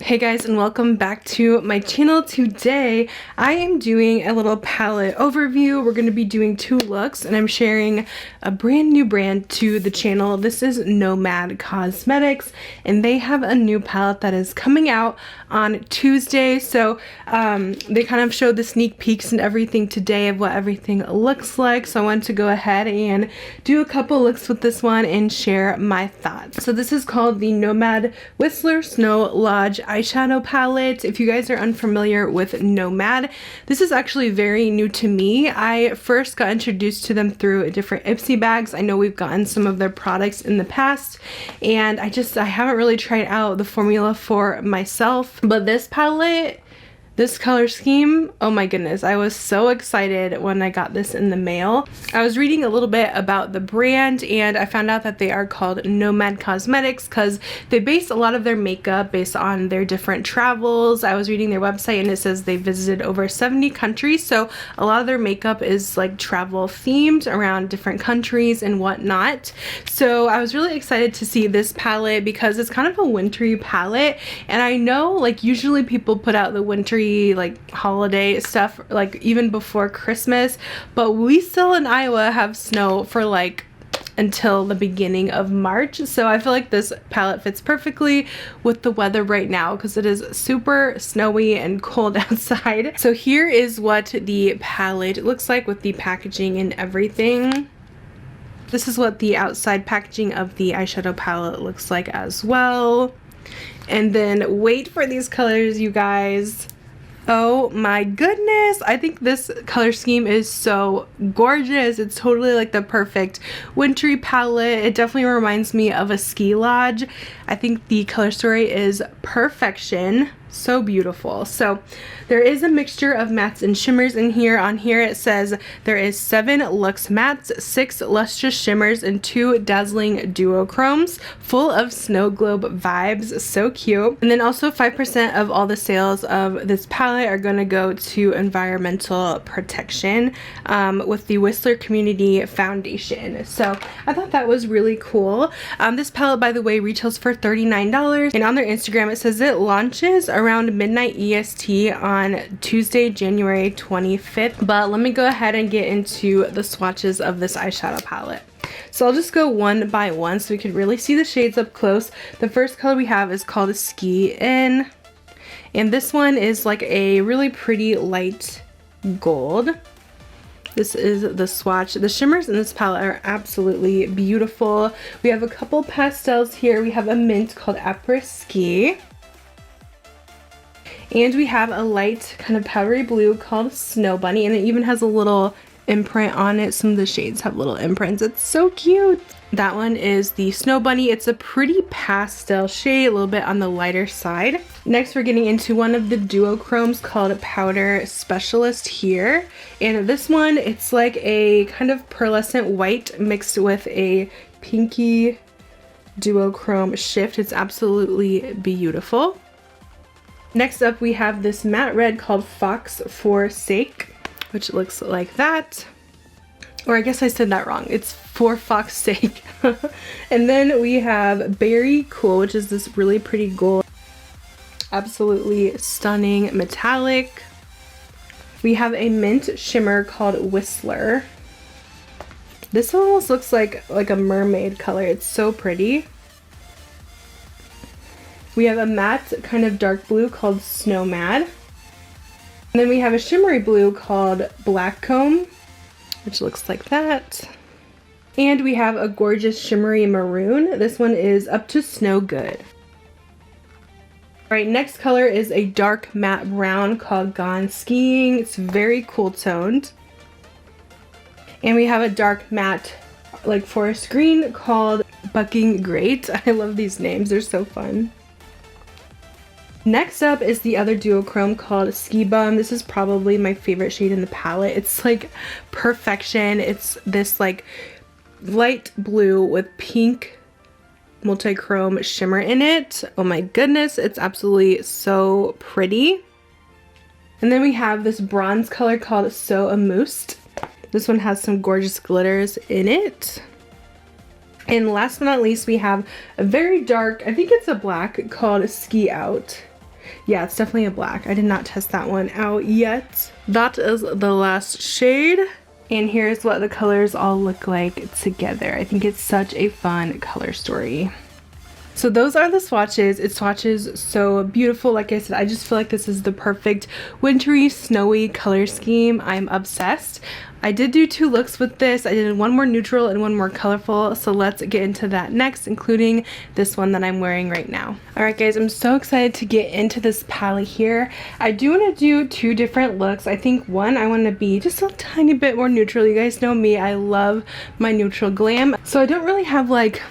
Hey guys, and welcome back to my channel. Today I am doing a little palette overview. We're going to be doing two looks and I'm sharing a brand new brand to the channel. This is Nomad Cosmetics and they have a new palette that is coming out on Tuesday. So they kind of showed the sneak peeks and everything today of what everything looks like. So I wanted to go ahead and do a couple looks with this one and share my thoughts. So this is called the Nomad Whistler Snow Lodge eyeshadow palette. If you guys are unfamiliar with Nomad, this is actually very new to me. I first got introduced to them through different Ipsy bags. I know we've gotten some of their products in the past and I haven't really tried out the formula for myself, but this palette, this color scheme, oh my goodness, I was so excited when I got this in the mail. I was reading a little bit about the brand and I found out that they are called Nomad Cosmetics because they base a lot of their makeup based on their different travels. I was reading their website and it says they visited over 70 countries, so a lot of their makeup is like travel themed around different countries and whatnot. So I was really excited to see this palette because it's kind of a wintry palette, and I know like usually people put out the wintry like holiday stuff like even before Christmas, but we still in Iowa have snow for like until the beginning of March. So I feel like this palette fits perfectly with the weather right now because it is super snowy and cold outside. So here is what the palette looks like with the packaging and everything. This is what the outside packaging of the eyeshadow palette looks like as well. And then wait for these colors, you guys. Oh my goodness, I think this color scheme is so gorgeous. It's totally like the perfect wintry palette. It definitely reminds me of a ski lodge. I think the color story is perfection. So beautiful. So there is a mixture of mattes and shimmers in here. On here it says there is 7 luxe mattes, 6 lustrous shimmers, and 2 dazzling duochromes full of snow globe vibes. So cute. And then also 5% of all the sales of this palette are going to go to environmental protection with the Whistler Community Foundation. So I thought that was really cool. This palette, by the way, retails for $39, and on their Instagram it says it launches around midnight EST on Tuesday, January 25th. But let me go ahead and get into the swatches of this eyeshadow palette. So I'll just go one by one so we can really see the shades up close. The first color we have is called Ski In, and this one is like a really pretty light gold. This is the swatch. The shimmers in this palette are absolutely beautiful. We have a couple pastels here. We have a mint called Après Ski. And we have a light kind of powdery blue called Snow Bunny, and it even has a little imprint on it. Some of the shades have little imprints. It's so cute. That one is the Snow Bunny. It's a pretty pastel shade, a little bit on the lighter side. Next, we're getting into one of the duochromes called Powder Specialist here. And this one, it's like a kind of pearlescent white mixed with a pinky duochrome shift. It's absolutely beautiful. Next up, we have this matte red called Fox for Sake, which looks like that. Or I guess I said that wrong. It's for Fox Sake. And then we have Berry Cool, which is this really pretty gold. Absolutely stunning metallic. We have a mint shimmer called Whistler. This almost looks like a mermaid color. It's so pretty. We have a matte kind of dark blue called Snowmad. And then we have a shimmery blue called Black Comb, which looks like that. And we have a gorgeous shimmery maroon. This one is Up to Snow Good. Alright, next color is a dark matte brown called Gone Skiing. It's very cool toned. And we have a dark matte like forest green called Bucking Great. I love these names, they're so fun. Next up is the other duochrome called Ski Bum. This is probably my favorite shade in the palette. It's like perfection. It's this like light blue with pink multi-chrome shimmer in it. Oh my goodness, it's absolutely so pretty. And then we have this bronze color called So Amused. This one has some gorgeous glitters in it. And last but not least, we have a very dark, I think it's a black, called Ski Out. Yeah, it's definitely a black. I did not test that one out yet. That is the last shade. And here's what the colors all look like together. I think it's such a fun color story. So those are the swatches. It swatches so beautiful. Like I said, I just feel like this is the perfect wintry, snowy color scheme. I'm obsessed. I did do 2 looks with this. I did one more neutral and one more colorful. So let's get into that next, including this one that I'm wearing right now. All right, guys, I'm so excited to get into this palette here. I do want to do 2 different looks. I think one, I want to be just a tiny bit more neutral. You guys know me. I love my neutral glam. So I don't really have like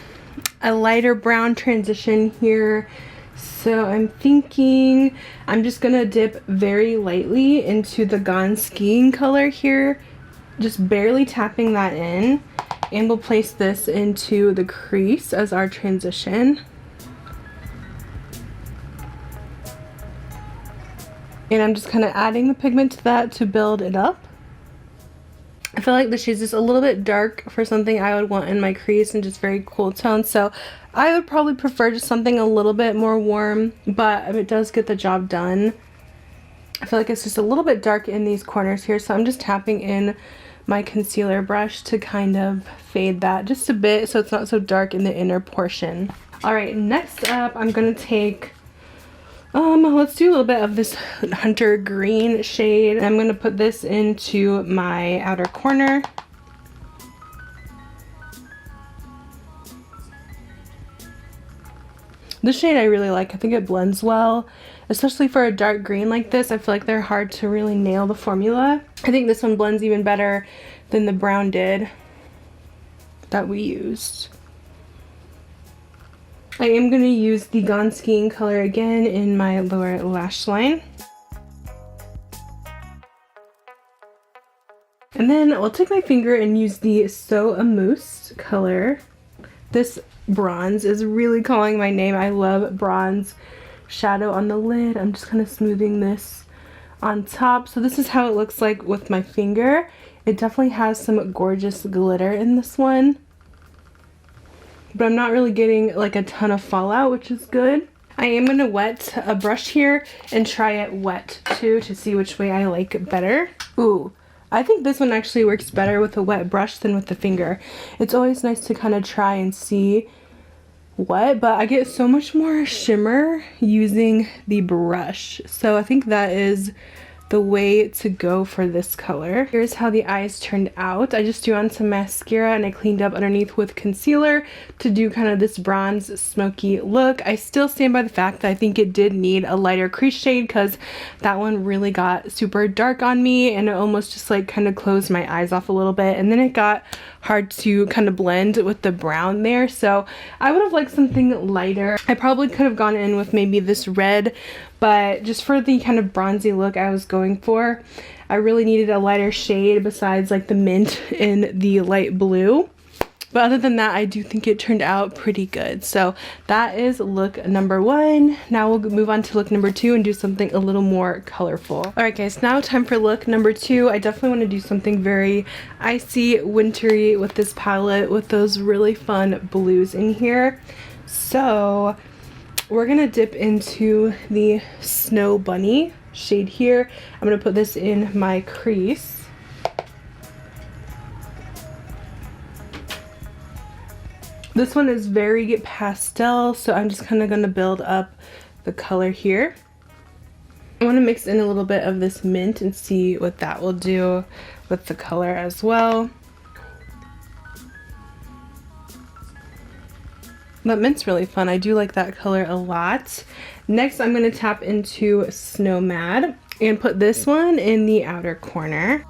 a lighter brown transition here, so I'm thinking I'm just gonna dip very lightly into the Gone Skiing color here, just barely tapping that in, and we'll place this into the crease as our transition. And I'm just kind of adding the pigment to that to build it up. I feel like the shade's just a little bit dark for something I would want in my crease, and just very cool tone. So I would probably prefer just something a little bit more warm, but it does get the job done. I feel like it's just a little bit dark in these corners here, so I'm just tapping in my concealer brush to kind of fade that just a bit so it's not so dark in the inner portion. All right, next up I'm gonna take let's do a little bit of this Hunter Green shade. I'm going to put this into my outer corner. This shade I really like. I think it blends well, especially for a dark green like this. I feel like they're hard to really nail the formula. I think this one blends even better than the brown did that we used. I am going to use the Gone Skiing color again in my lower lash line. And then I'll take my finger and use the So Amuse color. This bronze is really calling my name. I love bronze shadow on the lid. I'm just kind of smoothing this on top. So this is how it looks like with my finger. It definitely has some gorgeous glitter in this one, but I'm not really getting like a ton of fallout, which is good. I am going to wet a brush here and try it wet too to see which way I like it better. Ooh, I think this one actually works better with a wet brush than with the finger. It's always nice to kind of try and see wet, but I get so much more shimmer using the brush. So I think that is the way to go for this color. Here's how the eyes turned out. I just threw on some mascara and I cleaned up underneath with concealer to do kind of this bronze smoky look. I still stand by the fact that I think it did need a lighter crease shade because that one really got super dark on me and it almost just like kind of closed my eyes off a little bit, and then it got hard to kind of blend with the brown there. So I would have liked something lighter. I probably could have gone in with maybe this red, but just for the kind of bronzy look I was going for, I really needed a lighter shade besides like the mint and the light blue. But other than that, I do think it turned out pretty good. So that is look number 1. Now we'll move on to look number 2 and do something a little more colorful. All right, guys, now time for look number 2. I definitely want to do something very icy, wintry with this palette with those really fun blues in here. So we're going to dip into the Snow Bunny shade here. I'm going to put this in my crease. This one is very pastel, so I'm just kind of going to build up the color here. I want to mix in a little bit of this mint and see what that will do with the color as well. That mint's really fun. I do like that color a lot. Next, I'm going to tap into Nomad and put this one in the outer corner.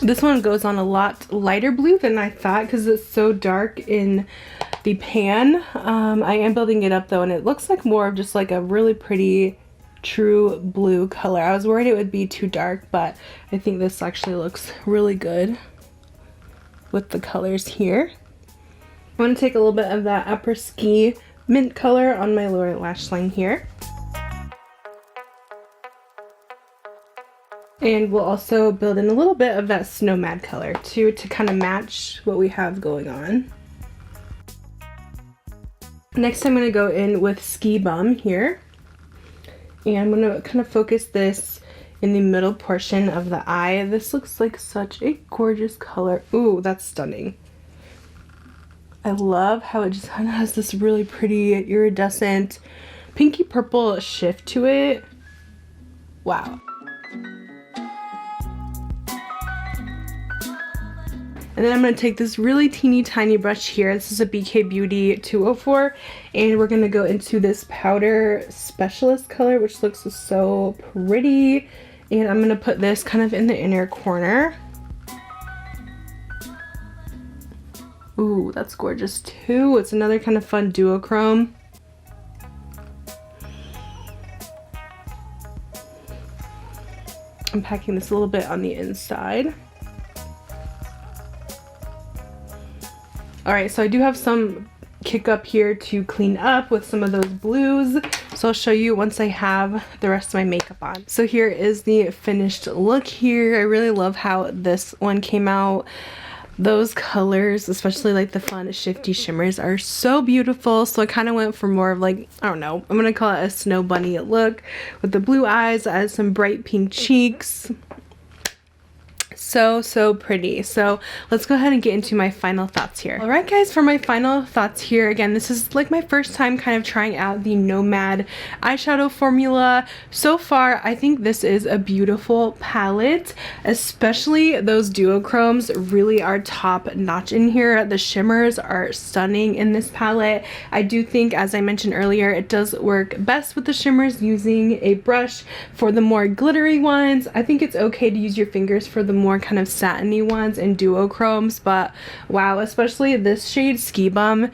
This one goes on a lot lighter blue than I thought because it's so dark in the pan. I am building it up though, and it looks like more of just like a really pretty true blue color. I was worried it would be too dark, but I think this actually looks really good with the colors here. I want to take a little bit of that upper ski mint color on my lower lash line here. And we'll also build in a little bit of that Nomad color too to kind of match what we have going on. Next I'm going to go in with Ski Bum here. And I'm going to kind of focus this in the middle portion of the eye. This looks like such a gorgeous color. Ooh, that's stunning. I love how it just kind of has this really pretty iridescent pinky purple shift to it. Wow. And then I'm going to take this really teeny tiny brush here. This is a BK Beauty 204. And we're going to go into this Powder Specialist color, which looks so pretty. And I'm going to put this kind of in the inner corner. Ooh, that's gorgeous too. It's another kind of fun duochrome. I'm packing this a little bit on the inside. Alright, so I do have some kick up here to clean up with some of those blues. So I'll show you once I have the rest of my makeup on. So here is the finished look here. I really love how this one came out. Those colors, especially like the fun shifty shimmers, are so beautiful. So I kind of went for more of like, I don't know, I'm gonna call it a snow bunny look with the blue eyes, as some bright pink cheeks. So pretty. So let's go ahead and get into my final thoughts here. Alright guys, for my final thoughts here, again, this is like my first time kind of trying out the Nomad eyeshadow formula. So far, I think this is a beautiful palette, especially those duochromes really are top notch in here. The shimmers are stunning in this palette. I do think, as I mentioned earlier, it does work best with the shimmers using a brush. For the more glittery ones, I think it's okay to use your fingers for the more kind of satiny ones and duochromes, but wow, especially this shade Ski Bum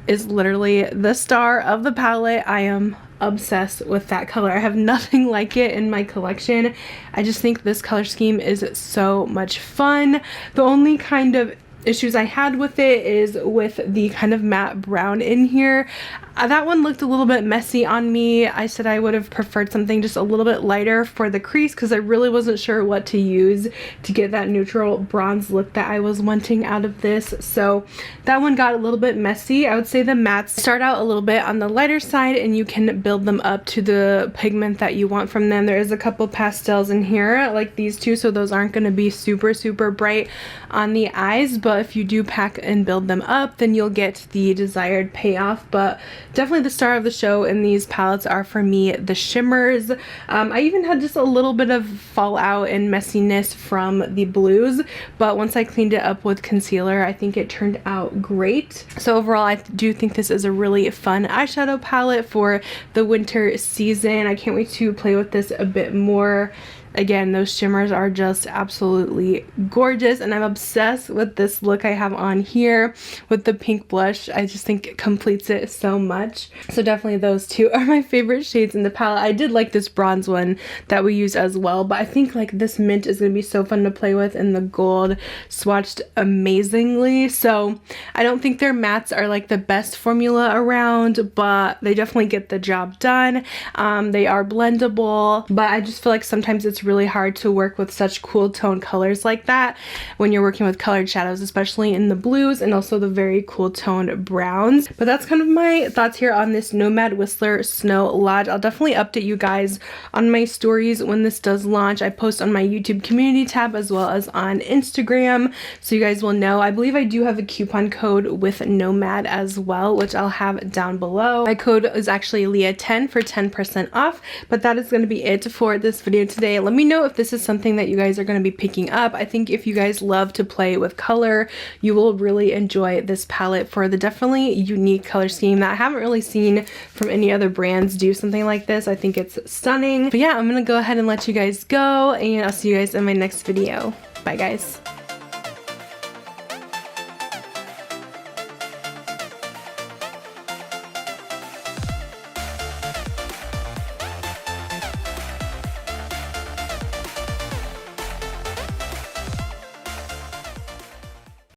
is literally the star of the palette. I am obsessed with that color. I have nothing like it in my collection. I just think this color scheme is so much fun. The only kind of issues I had with it is with the kind of matte brown in here. That one looked a little bit messy on me. I said I would have preferred something just a little bit lighter for the crease because I really wasn't sure what to use to get that neutral bronze look that I was wanting out of this. So that one got a little bit messy. I would say the mattes start out a little bit on the lighter side and you can build them up to the pigment that you want from them. There is a couple pastels in here like these two, so those aren't going to be super bright on the eyes, but if you do pack and build them up, then you'll get the desired payoff. But definitely the star of the show in these palettes are for me the shimmers. I even had just a little bit of fallout and messiness from the blues, but once I cleaned it up with concealer, I think it turned out great. So overall, I do think this is a really fun eyeshadow palette for the winter season. I can't wait to play with this a bit more. Again, those shimmers are just absolutely gorgeous, and I'm obsessed with this look I have on here with the pink blush. I just think it completes it so much. So definitely those two are my favorite shades in the palette. I did like this bronze one that we use as well, but I think like this mint is going to be so fun to play with, and the gold swatched amazingly. So I don't think their mattes are like the best formula around, but they definitely get the job done. They are blendable, but I just feel like sometimes it's really hard to work with such cool tone colors like that when you're working with colored shadows, especially in the blues and also the very cool toned browns. But that's kind of my thoughts here on this Nomad Whistler Snow Lodge. I'll definitely update you guys on my stories when this does launch. I post on my YouTube community tab as well as on Instagram, so you guys will know. I believe I do have a coupon code with Nomad as well, which I'll have down below. My code is actually Leah10 for 10% off, but that is going to be it for this video today. Let me know if this is something that you guys are going to be picking up. I think if you guys love to play with color, you will really enjoy this palette for the definitely unique color scheme that I haven't really seen from any other brands do something like this. I think it's stunning. But yeah, I'm going to go ahead and let you guys go, and I'll see you guys in my next video. Bye guys.